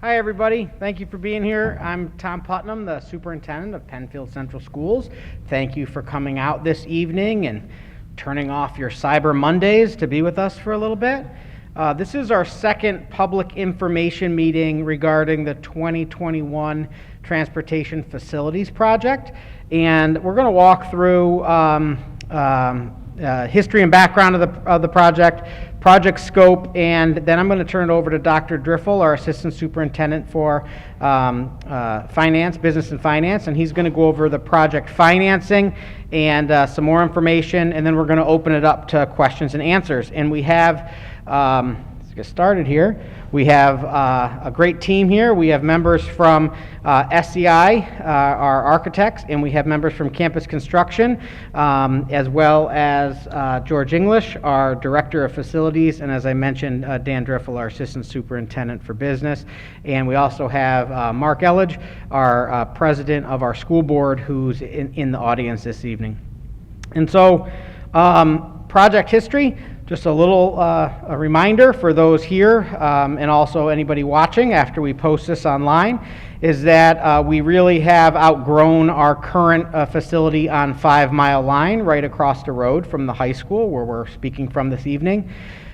Hi everybody, thank you for being here. I'm Tom Putnam, the Superintendent of Penfield Central Schools. Thank you for coming out this evening and turning off your Cyber Mondays to be with us for a little bit. This is our second public information meeting regarding the 2021 Transportation Facilities Project, and we're going to walk through history and background of the project scope, and then I'm going to turn it over to Dr. Driffill, our Assistant Superintendent for Finance, Business and Finance, and he's going to go over the project financing and some more information, and then we're going to open it up to questions and answers. And we have, let's get started here. We have a great team here. We have members from SCI, our architects, and we have members from Campus Construction, as well as George English, our Director of Facilities, and as I mentioned, Dan Driffill, our Assistant Superintendent for Business. And we also have Mark Elledge, our President of our school board, who's in the audience this evening. And so, project history. Just a little a reminder for those here and also anybody watching after we post this online is that we really have outgrown our current facility on 5 Mile Line right across the road from the high school where we're speaking from this evening.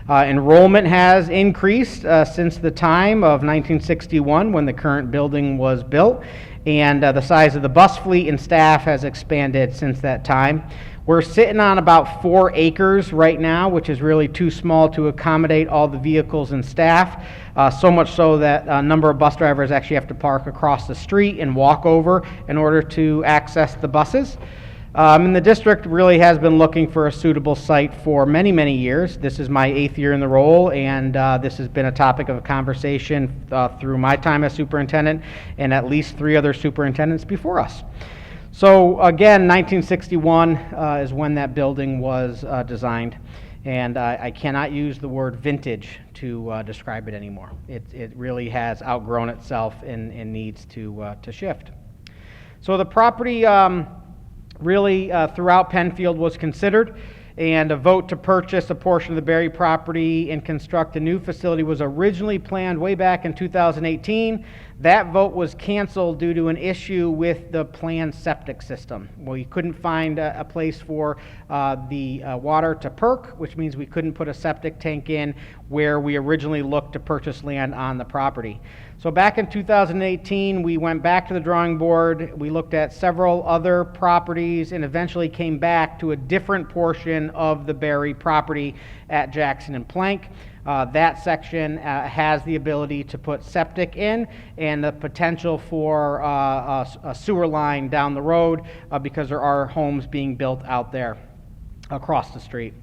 Enrollment has increased since the time of 1961 when the current building was built, and the size of the bus fleet and staff has expanded since that time. We're sitting on about 4 acres right now, which is really too small to accommodate all the vehicles and staff, so much so that a number of bus drivers actually have to park across the street and walk over in order to access the buses. And the district really has been looking for a suitable site for many, many years. This is my 8th year in the role, and this has been a topic of conversation through my time as superintendent and at least 3 other superintendents before us. So again, 1961 is when that building was designed, and I cannot use the word vintage to describe it anymore. It really has outgrown itself and needs to shift. So the property really throughout Penfield was considered, and a vote to purchase a portion of the Berry property and construct a new facility was originally planned way back in 2018. That vote was canceled due to an issue with the planned septic system. We couldn't find a place for the water to perk, which means we couldn't put a septic tank in where we originally looked to purchase land on the property. So back in 2018, we went back to the drawing board. We looked at several other properties and eventually came back to a different portion of the Berry property at Jackson and Plank. That section has the ability to put septic in and the potential for a sewer line down the road because there are homes being built out there across the street.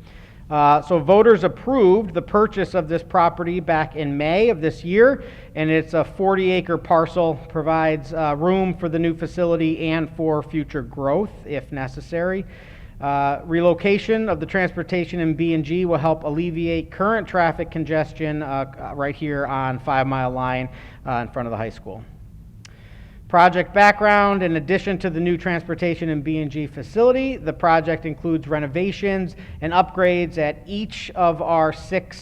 So voters approved the purchase of this property back in May of this year, and it's a 40-acre parcel, provides room for the new facility and for future growth if necessary. Relocation of the transportation in B&G will help alleviate current traffic congestion right here on 5 Mile Line in front of the high school. Project background: in addition to the new transportation and B&G facility, the project includes renovations and upgrades at each of our 6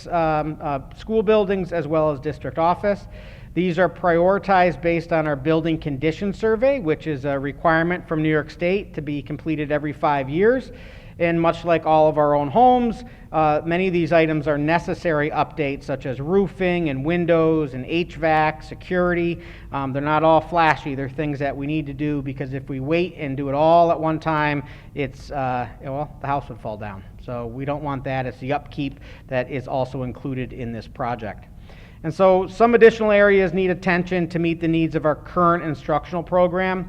school buildings as well as district office. These are prioritized based on our building condition survey, which is a requirement from New York State to be completed every 5 years. And much like all of our own homes, many of these items are necessary updates such as roofing and windows and HVAC, security. They're not all flashy. They're things that we need to do because if we wait and do it all at one time, it's, well, the house would fall down. So we don't want that. It's the upkeep that is also included in this project. And so some additional areas need attention to meet the needs of our current instructional program.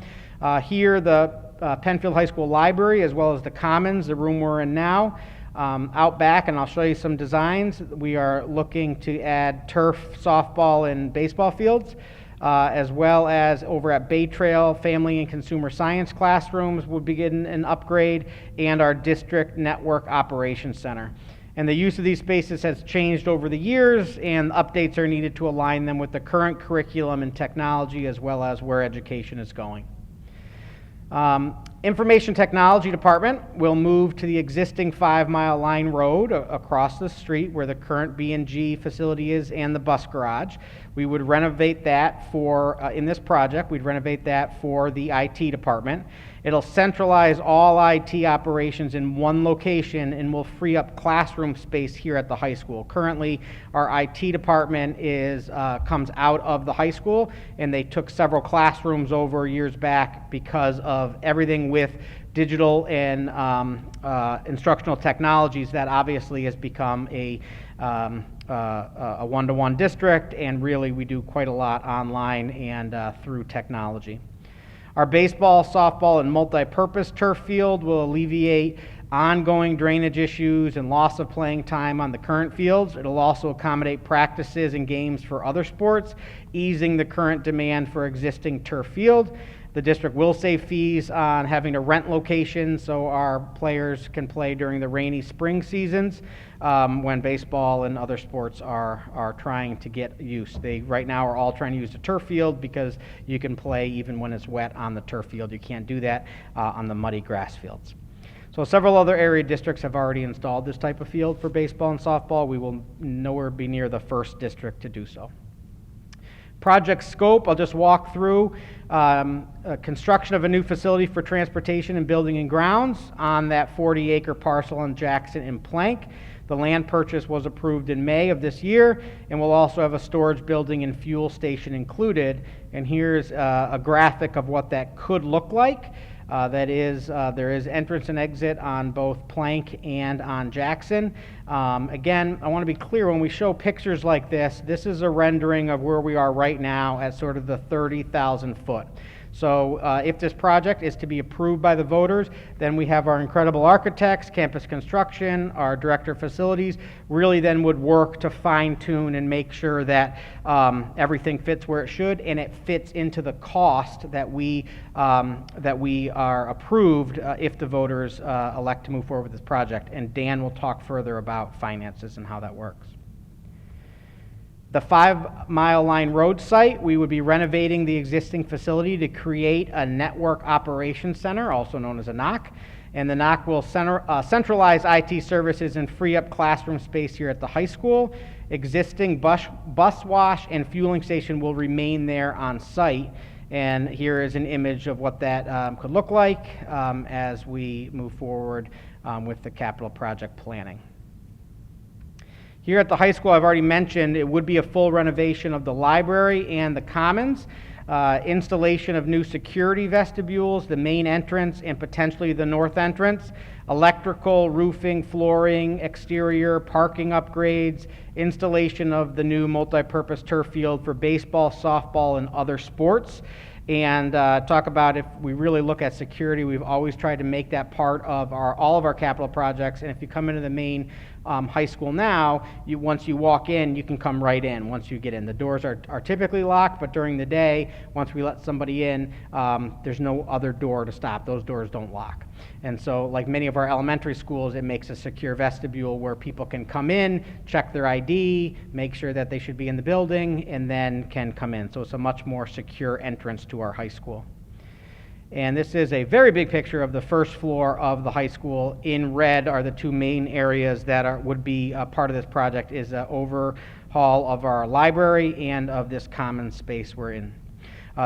Here, the Penfield High School Library, as well as the Commons, the room we're in now. Out back, and I'll show you some designs, we are looking to add turf, softball, and baseball fields, as well as over at Bay Trail, Family and Consumer Science classrooms will begin an upgrade, and our District Network Operations Center. And the use of these spaces has changed over the years, and updates are needed to align them with the current curriculum and technology as well as where education is going. Information Technology Department will move to the existing 5 Mile Line Road across the street where the current B&G facility is and the bus garage. We would renovate that for, in this project, we'd renovate that for the IT department. It'll centralize all IT operations in one location and will free up classroom space here at the high school. Currently, our IT department comes out of the high school, and they took several classrooms over years back because of everything with digital and instructional technologies. That obviously has become a one-to-one district, and really we do quite a lot online and through technology. Our baseball, softball, and multi-purpose turf field will alleviate ongoing drainage issues and loss of playing time on the current fields. It'll also accommodate practices and games for other sports, easing the current demand for existing turf field. The district will save fees on having to rent locations so our players can play during the rainy spring seasons when baseball and other sports are trying to get use. They right now are all trying to use the turf field because you can play even when it's wet on the turf field. You can't do that on the muddy grass fields. So several other area districts have already installed this type of field for baseball and softball. We will nowhere be near the first district to do so. Project scope, I'll just walk through. Construction of a new facility for transportation and building and grounds on that 40-acre parcel in Jackson and Plank. The land purchase was approved in May of this year, and we'll also have a storage building and fuel station included. And here's a graphic of what that could look like. There is entrance and exit on both Plank and on Jackson. Again, I want to be clear, when we show pictures like this is a rendering of where we are right now at sort of the 30,000 foot. So if this project is to be approved by the voters, then we have our incredible architects, campus construction, our director of facilities, really then would work to fine tune and make sure that everything fits where it should, and it fits into the cost that we are approved if the voters elect to move forward with this project. And Dan will talk further about finances and how that works. The 5 Mile Line Road site, we would be renovating the existing facility to create a network operations center, also known as a NOC. And the NOC will centralize IT services and free up classroom space here at the high school. Existing bus wash and fueling station will remain there on site. And here is an image of what that could look like as we move forward with the capital project planning. Here at the high school, I've already mentioned, it would be a full renovation of the library and the commons, installation of new security vestibules, the main entrance, and potentially the north entrance, electrical, roofing, flooring, exterior, parking upgrades, installation of the new multi-purpose turf field for baseball, softball, and other sports. And talk about, if we really look at security, we've always tried to make that part of all of our capital projects. And if you come into the main high school now, once you walk in, you can come right in once you get in. The doors are typically locked, but during the day, once we let somebody in, there's no other door to stop. Those doors don't lock. And so, like many of our elementary schools, it makes a secure vestibule where people can come in, check their ID, make sure that they should be in the building, and then can come in. So it's a much more secure entrance to our high school. And this is a very big picture of the first floor of the high school. In red are the two main areas that would be a part of this project, is an overhaul of our library and of this common space we're in.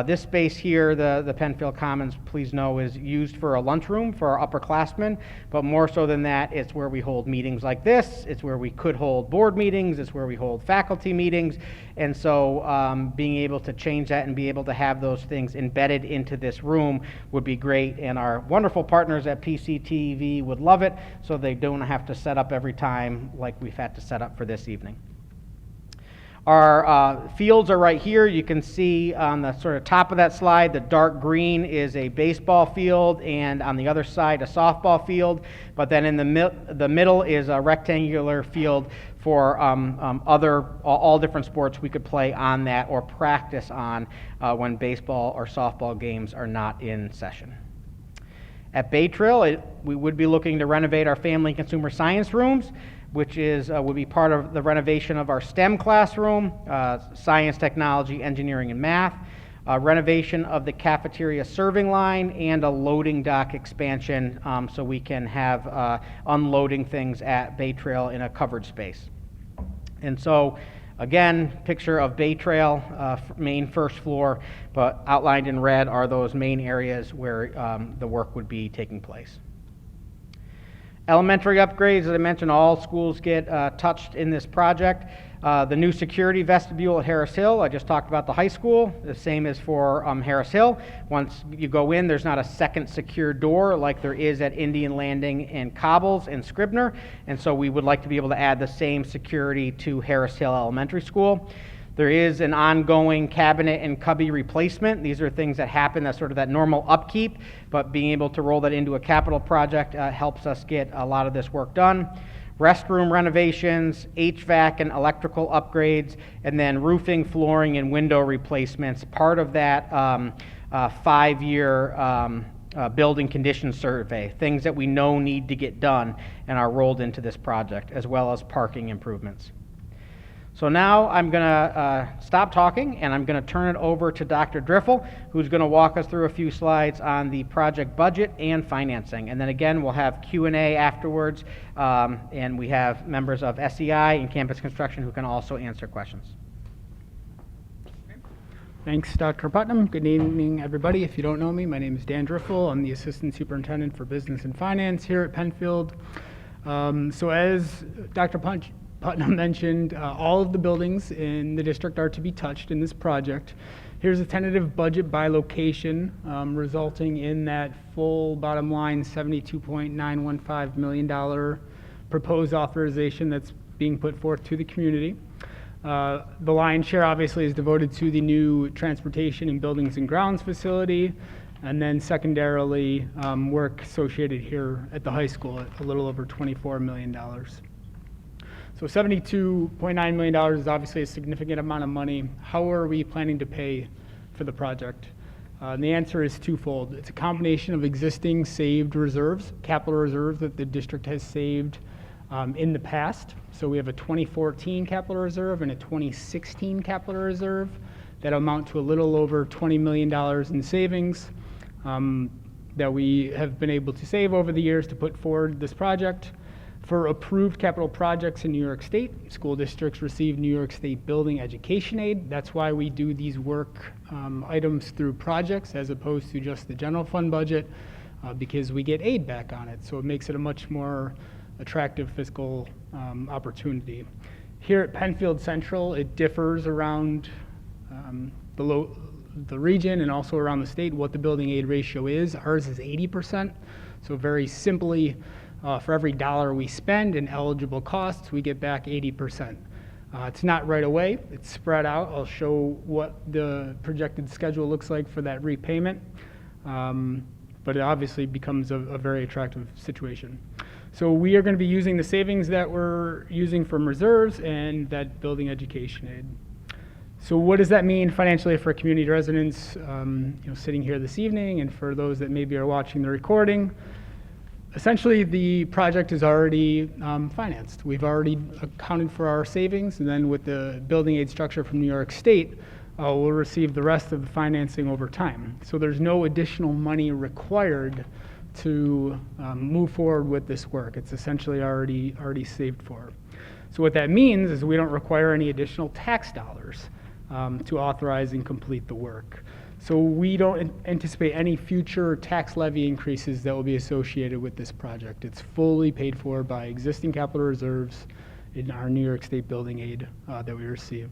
This space here, the Penfield Commons, please know, is used for a lunchroom for our upperclassmen, but more so than that, it's where we hold meetings like this. It's where we could hold board meetings. It's where we hold faculty meetings. And so being able to change that and be able to have those things embedded into this room would be great. And our wonderful partners at PCTV would love it, so they don't have to set up every time like we've had to set up for this evening. Our fields are right here. You can see on the sort of top of that slide, the dark green is a baseball field, and on the other side, a softball field. But then in the middle is a rectangular field for all different sports we could play on that or practice on when baseball or softball games are not in session. At Bay Trail, we would be looking to renovate our family and consumer science rooms, which would be part of the renovation of our STEM classroom, science, technology, engineering, and math, renovation of the cafeteria serving line, and a loading dock expansion so we can have unloading things at Bay Trail in a covered space. And so Again, picture of Bay Trail, main first floor, but outlined in red are those main areas where the work would be taking place. Elementary upgrades, as I mentioned, all schools get touched in this project. The new security vestibule at Harris Hill, I just talked about the high school, the same as for Harris Hill. Once you go in, there's not a second secure door like there is at Indian Landing and Cobbles and Scribner, and so we would like to be able to add the same security to Harris Hill Elementary School. There is an ongoing cabinet and cubby replacement. These are things that happen, that's sort of that normal upkeep, but being able to roll that into a capital project helps us get a lot of this work done. Restroom renovations, HVAC and electrical upgrades, and then roofing, flooring, and window replacements, part of that 5-year building condition survey, things that we know need to get done and are rolled into this project, as well as parking improvements. So now I'm going to stop talking, and I'm going to turn it over to Dr. Driffill, who's going to walk us through a few slides on the project budget and financing. And then again, we'll have Q&A afterwards, and we have members of SEI and Campus Construction who can also answer questions. Thanks, Dr. Putnam. Good evening, everybody. If you don't know me, my name is Dan Driffill. I'm the Assistant Superintendent for Business and Finance here at Penfield. So as Dr. Putnam mentioned, all of the buildings in the district are to be touched in this project. Here's a tentative budget by location, resulting in that full bottom line $72.915 million proposed authorization that's being put forth to the community. The lion's share obviously is devoted to the new transportation and buildings and grounds facility, and then secondarily work associated here at the high school at a little over $24 million. So $72.9 million is obviously a significant amount of money. How are we planning to pay for the project? And the answer is twofold. It's a combination of existing saved reserves, capital reserves that the district has saved in the past. So we have a 2014 capital reserve and a 2016 capital reserve that amount to a little over $20 million in savings that we have been able to save over the years to put forward this project. For approved capital projects in New York State, school districts receive New York State Building Education Aid. That's why we do these work items through projects as opposed to just the general fund budget, because we get aid back on it. So it makes it a much more attractive fiscal opportunity. Here at Penfield Central, it differs around the region and also around the state what the building aid ratio is. Ours is 80%. So very simply, for every dollar we spend in eligible costs, we get back 80%. It's not right away, it's spread out. I'll show what the projected schedule looks like for that repayment, but it obviously becomes a very attractive situation. So we are going to be using the savings that we're using from reserves and that building education aid. So what does that mean financially for community residents sitting here this evening, and for those that maybe are watching the recording? Essentially, the project is already financed. We've already accounted for our savings, and then with the building aid structure from New York State, we'll receive the rest of the financing over time. So there's no additional money required to move forward with this work. It's essentially already saved for. So what that means is we don't require any additional tax dollars to authorize and complete the work. So we don't anticipate any future tax levy increases that will be associated with this project. It's fully paid for by existing capital reserves in our New York State building aid that we receive.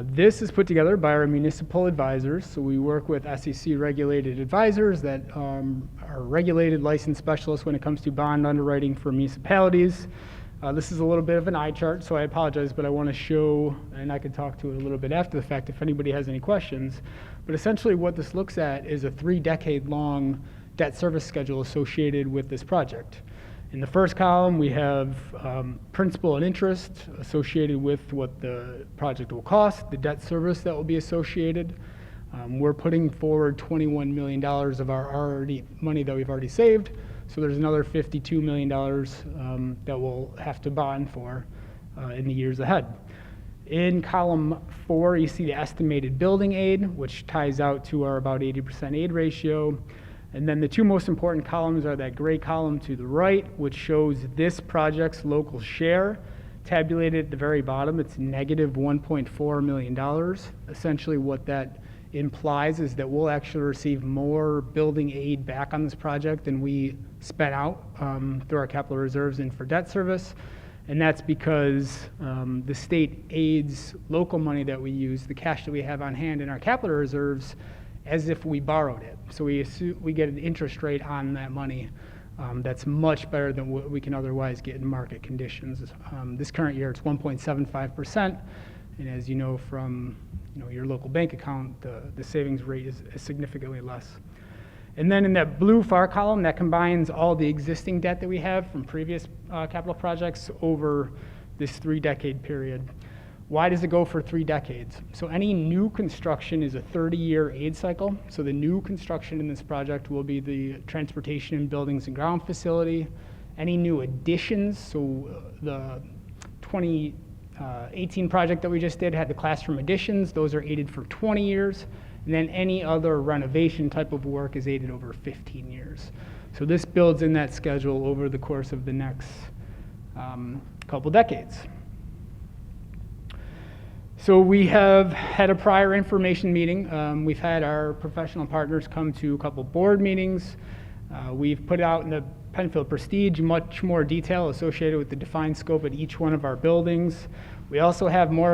This is put together by our municipal advisors. So we work with SEC regulated advisors that are regulated licensed specialists when it comes to bond underwriting for municipalities. This is a little bit of an eye chart, so I apologize, but I want to show, and I can talk to it a little bit after the fact if anybody has any questions. But essentially what this looks at is a 3-decade-long debt service schedule associated with this project. In the first column, we have principal and interest associated with what the project will cost, the debt service that will be associated. We're putting forward $21 million of our money that we've already saved. So there's another $52 million that we'll have to bond for in the years ahead. In column 4, you see the estimated building aid, which ties out to our about 80% aid ratio. And then the two most important columns are that gray column to the right, which shows this project's local share tabulated at the very bottom, it's negative $1.4 million. Essentially what that implies is that we'll actually receive more building aid back on this project than we spent out through our capital reserves and for debt service. And that's because the state aids local money that we use, the cash that we have on hand in our capital reserves, as if we borrowed it. So we get an interest rate on that money that's much better than what we can otherwise get in market conditions. This current year, it's 1.75%, and as you know from your local bank account, the savings rate is significantly less. And then in that blue far column, that combines all the existing debt that we have from previous capital projects over this 3-decade period. Why does it go for 3 decades? So any new construction is a 30-year aid cycle. So the new construction in this project will be the transportation and buildings and ground facility. Any new additions, so the 2018 project that we just did had the classroom additions. Those are aided for 20 years. And then any other renovation type of work is aided over 15 years. So this builds in that schedule over the course of the next couple decades. So we have had a prior information meeting. We've had our professional partners come to a couple board meetings. We've put out in the Penfield Prestige much more detail associated with the defined scope at each one of our buildings. We also have more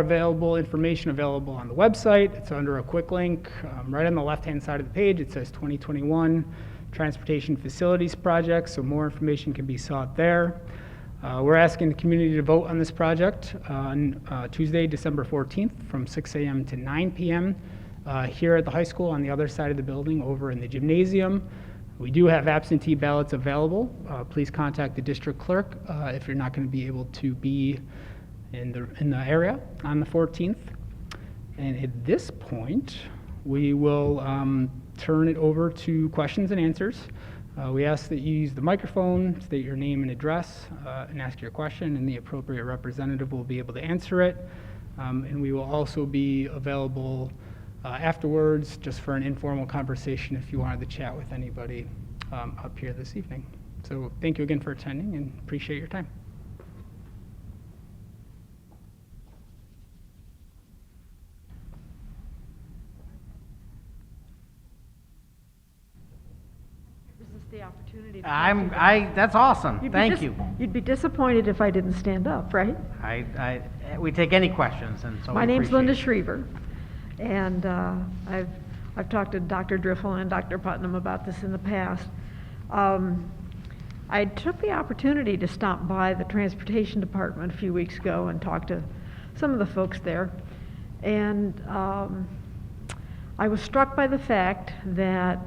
information available on the website. It's under a quick link. Right on the left-hand side of the page, it says 2021 Transportation Facilities Project, so more information can be sought there. We're asking the community to vote on this project on Tuesday, December 14th from 6 a.m. to 9 p.m. Here at the high school on the other side of the building over in the gymnasium. We do have absentee ballots available. Please contact the district clerk if you're not going to be able to be in the area on the 14th. And at this point, we will turn it over to questions and answers. We ask that you use the microphone, state your name and address, and ask your question, and the appropriate representative will be able to answer it. And we will also be available afterwards just for an informal conversation if you wanted to chat with anybody up here this evening. So thank you again for attending and appreciate your time. The opportunity to that's awesome. Thank you. You'd be disappointed if I didn't stand up, right? We take any questions, and so My name's Linda Schriever, and I've talked to Dr. Driffill and Dr. Putnam about this in the past. I took the opportunity to stop by the transportation department a few weeks ago and talk to some of the folks there, and I was struck by the fact that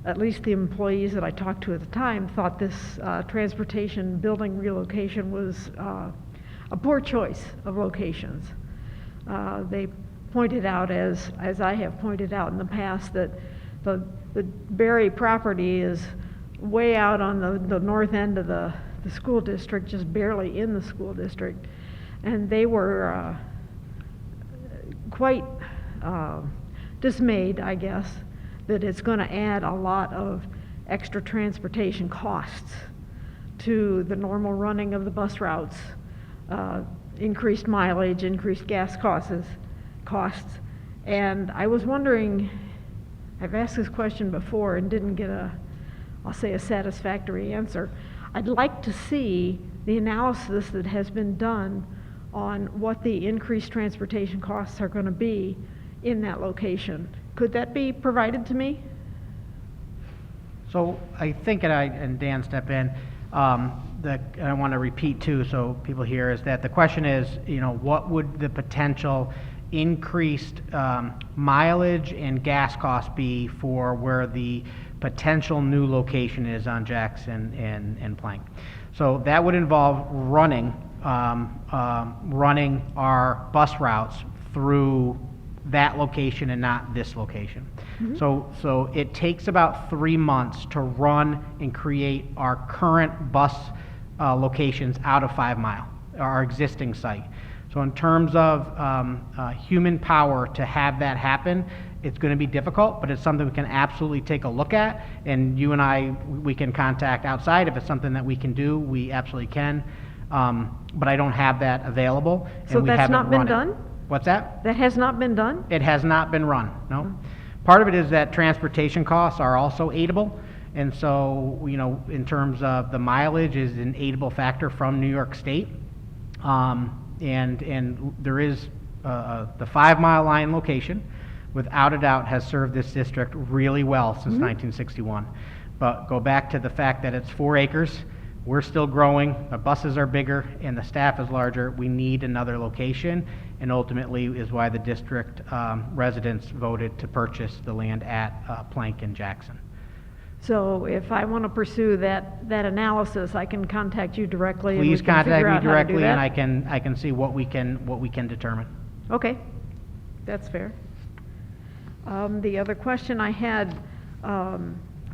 at least the employees that I talked to at the time thought this transportation building relocation was a poor choice of locations. They pointed out, as I have pointed out in the past, that the Berry property is way out on the north end of the school district, just barely in the school district. And they were quite dismayed, I guess, that it's going to add a lot of extra transportation costs to the normal running of the bus routes, increased mileage, increased gas costs. And I was wondering, I've asked this question before and didn't get I'll say a satisfactory answer. I'd like to see the analysis that has been done on what the increased transportation costs are going to be in that location. Could that be provided to me? So I think, and Dan step in, and I want to repeat too so people hear, is that the question is, what would the potential increased mileage and gas costs be for where the potential new location is on Jackson and Plank? So that would involve running our bus routes through that location and not this location. Mm-hmm. So it takes about 3 months to run and create our current bus locations out of 5 Mile, our existing site. So in terms of human power to have that happen, it's going to be difficult, but it's something we can absolutely take a look at, and you and I, we can contact outside. If it's something that we can do, we absolutely can. but I don't have that available. So and we that's haven't not been run it. done? What's that? That has not been done? It has not been run, no. Part of it is that transportation costs are also aidable, and so, in terms of the mileage is an aidable factor from New York State. And there is the 5 Mile Line location, without a doubt, has served this district really well since 1961. But go back to the fact that it's 4 acres, we're still growing, the buses are bigger, and the staff is larger. We need another location, and ultimately is why the district residents voted to purchase the land at Plank and Jackson. So if I want to pursue that analysis, I can contact you directly and we Please can figure contact me out how to do directly, and that? I can see what we can determine. Okay, that's fair. The other question I had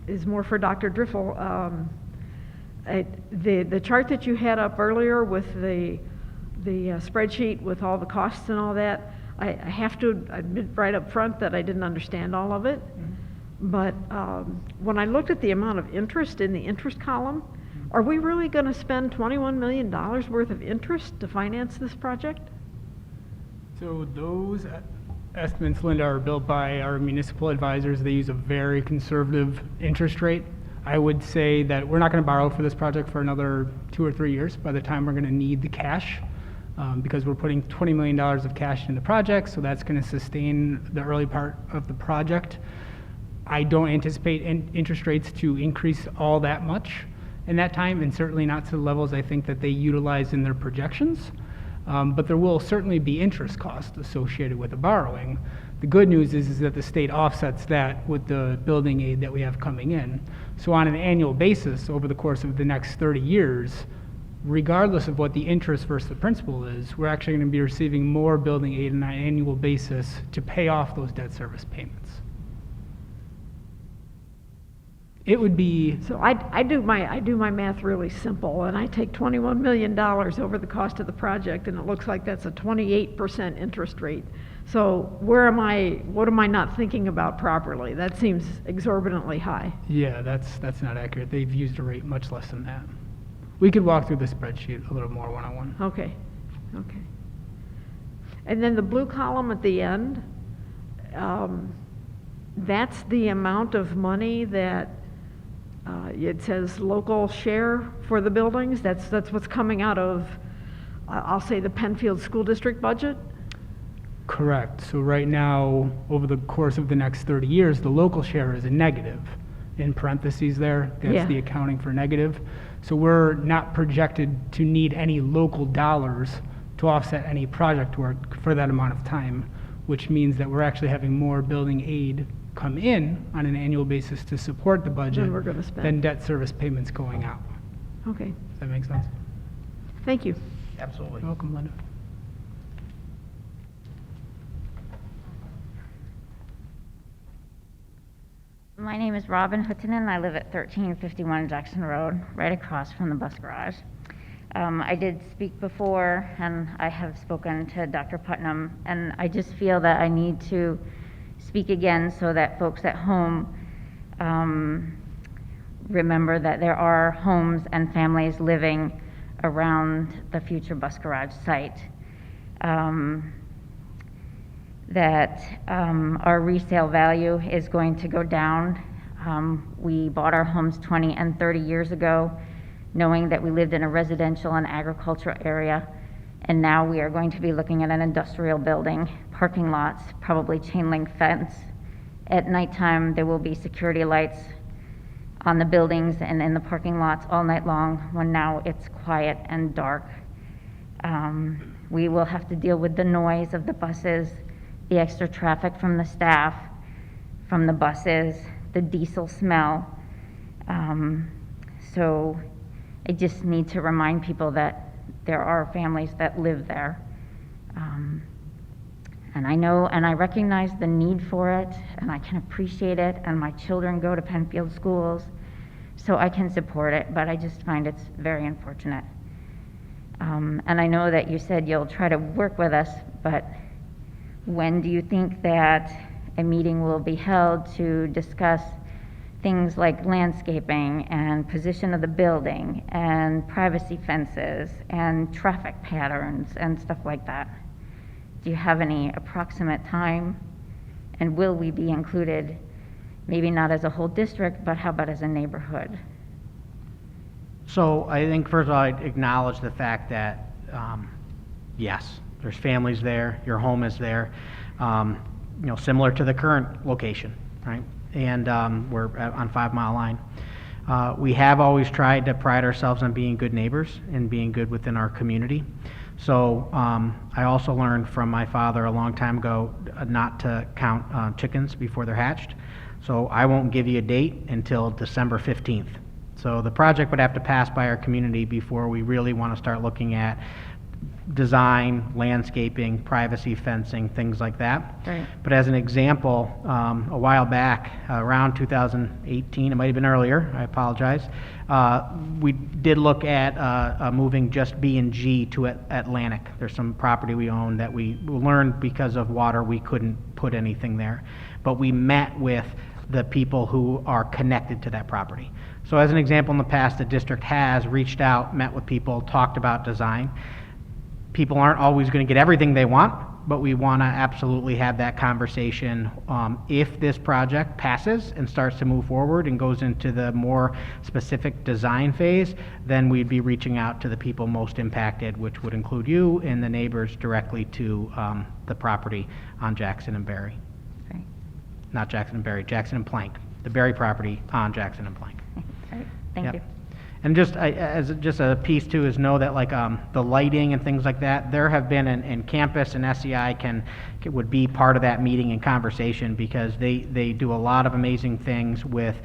is more for Dr. Driffill. The chart that you had up earlier with the spreadsheet with all the costs and all that, I have to admit right up front that I didn't understand all of it. But when I looked at the amount of interest in the interest column, are we really going to spend $21 million worth of interest to finance this project? So those estimates, Linda, are built by our municipal advisors. They use a very conservative interest rate. I would say that we're not going to borrow for this project for another 2 or 3 years by the time we're going to need the cash, because we're putting $20 million of cash in the project, so that's going to sustain the early part of the project. I don't anticipate interest rates to increase all that much in that time, and certainly not to the levels I think that they utilize in their projections. But there will certainly be interest costs associated with the borrowing. The good news is that the state offsets that with the building aid that we have coming in. So on an annual basis, over the course of the next 30 years, regardless of what the interest versus the principal is, we're actually going to be receiving more building aid on an annual basis to pay off those debt service payments. It would be... So I do my math really simple, and I take $21 million over the cost of the project, and it looks like that's a 28% interest rate. So what am I not thinking about properly? That seems exorbitantly high. Yeah, that's not accurate. They've used a rate much less than that. We could walk through the spreadsheet a little more one-on-one. Okay. And then the blue column at the end, that's the amount of money that it says local share for the buildings. That's what's coming out of, I'll say, the Penfield School District budget? Correct. So right now, over the course of the next 30 years, the local share is a negative. In parentheses there, that's Yeah. the accounting for negative. So we're not projected to need any local dollars to offset any project work for that amount of time, which means that we're actually having more building aid come in on an annual basis to support the budget Than we're gonna spend. than debt service payments going out. Okay, Does that make sense? thank you. Absolutely. You're welcome, Linda. My name is Robin Hutton, and I live at 1351 Jackson Road, right across from the bus garage. I did speak before, and I have spoken to Dr. Putnam, and I just feel that I need to speak again so that folks at home remember that there are homes and families living around the future bus garage site. That our resale value is going to go down. We bought our homes 20 and 30 years ago, knowing that we lived in a residential and agricultural area, and now we are going to be looking at an industrial building, parking lots, probably chain link fence. At nighttime, there will be security lights on the buildings and in the parking lots all night long, when now it's quiet and dark. We will have to deal with the noise of the buses, the extra traffic from the staff, from the buses, the diesel smell. So I just need to remind people that there are families that live there. And I know and I recognize the need for it, and I can appreciate it, and my children go to Penfield schools, so I can support it, but I just find it's very unfortunate. And I know that you said you'll try to work with us, but when do you think that a meeting will be held to discuss things like landscaping and position of the building and privacy fences and traffic patterns and stuff like that. Do you have any approximate time? And will we be included, maybe not as a whole district, but how about as a neighborhood? So I think first of all, I'd acknowledge the fact that, yes, there's families there, your home is there, similar to the current location, right? And we're on 5 Mile Line. We have always tried to pride ourselves on being good neighbors and being good within our community. So I also learned from my father a long time ago not to count chickens before they're hatched. So I won't give you a date until December 15th. So the project would have to pass by our community before we really want to start looking at design, landscaping, privacy fencing, things like that. Right. But as an example, a while back, around 2018, it might have been earlier, I apologize, we did look at moving just B and G to Atlantic. There's some property we own that we learned because of water we couldn't put anything there. But we met with the people who are connected to that property. So as an example, in the past, the district has reached out, met with people, talked about design. People aren't always going to get everything they want, but we want to absolutely have that conversation. If this project passes and starts to move forward and goes into the more specific design phase, then we'd be reaching out to the people most impacted, which would include you and the neighbors directly to the property on Jackson and Berry. Right. Not Jackson and Berry, Jackson and Plank. The Berry property on Jackson and Plank. Right. Thank Yep. you. And as just a piece too is know that like the lighting and things like that, there have been in campus and SEI would be part of that meeting and conversation because they do a lot of amazing things with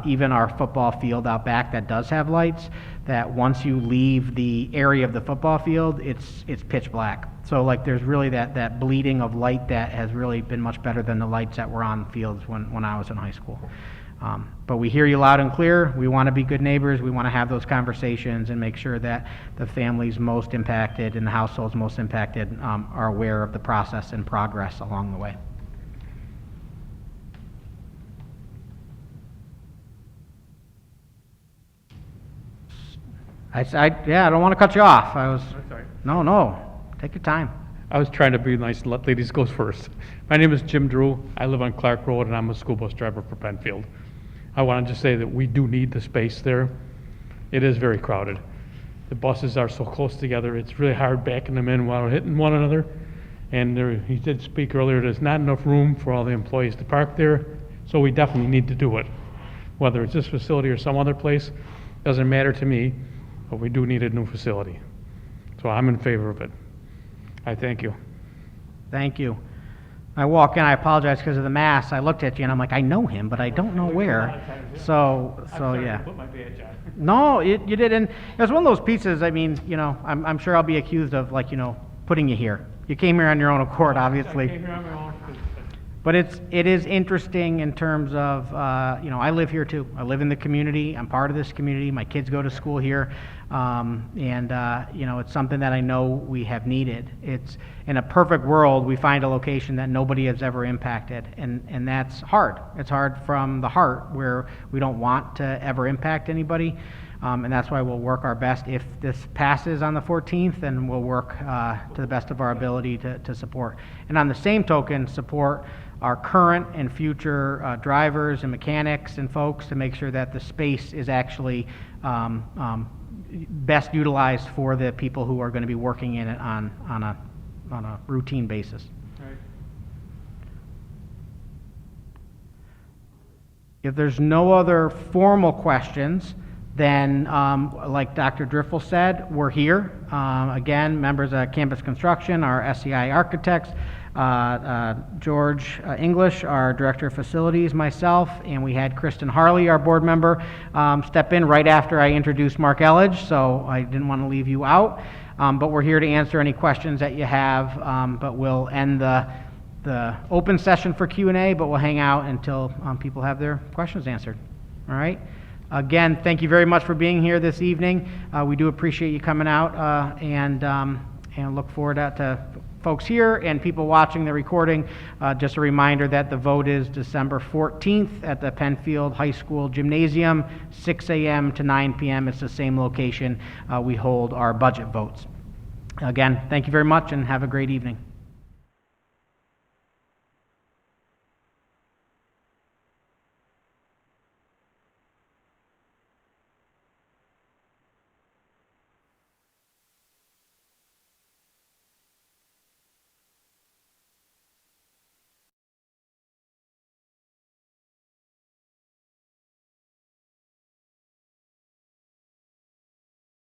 even our football field out back that does have lights, that once you leave the area of the football field, it's pitch black. So like there's really that bleeding of light that has really been much better than the lights that were on fields when I was in high school. But we hear you loud and clear. We want to be good neighbors. We want to have those conversations and make sure that the families most impacted and the households most impacted are aware of the process and progress along the way. I don't want to cut you off. Sorry. No, take your time. I was trying to be nice and let ladies go first. My name is Jim Drew. I live on Clark Road, and I'm a school bus driver for Penfield. I wanted to say that we do need the space there. It is very crowded. The buses are so close together, it's really hard backing them in while hitting one another. And he did speak earlier, there's not enough room for all the employees to park there, so we definitely need to do it. Whether it's this facility or some other place, doesn't matter to me, but we do need a new facility. So I'm in favor of it. I thank you. Thank you. I walk in, I apologize because of the mask. I looked at you and I'm like, I know him, but I don't know where. So yeah. Put my badge on. No, you didn't. It was one of those pieces, I mean, I'm sure I'll be accused of putting you here. You came here on your own accord, obviously. I came here on my own. But it is interesting in terms of, I live here too. I live in the community. I'm part of this community. My kids go to school here. It's something that I know we have needed. It's in a perfect world, we find a location that nobody has ever impacted. And that's hard. It's hard from the heart where we don't want to ever impact anybody. And that's why we'll work our best. If this passes on the 14th, then we'll work to the best of our ability to support. And on the same token, support our current and future drivers and mechanics and folks to make sure that the space is actually best utilized for the people who are going to be working in it on a routine basis. Right. If there's no other formal questions, then like Dr. Driffill said, we're here. Again, members of Campus Construction, our SEI architects, George English, our Director of Facilities, myself, and we had Kristen Harley, our board member, step in right after I introduced Mark Elledge, so I didn't want to leave you out. But we're here to answer any questions that you have, but we'll end the open session for Q&A, but we'll hang out until people have their questions answered. All right? Again, thank you very much for being here this evening. We do appreciate you coming out and look forward to folks here and people watching the recording, just a reminder that the vote is December 14th at the Penfield High School Gymnasium, 6 a.m. to 9 p.m. It's the same location we hold our budget votes. Again, thank you very much and have a great evening.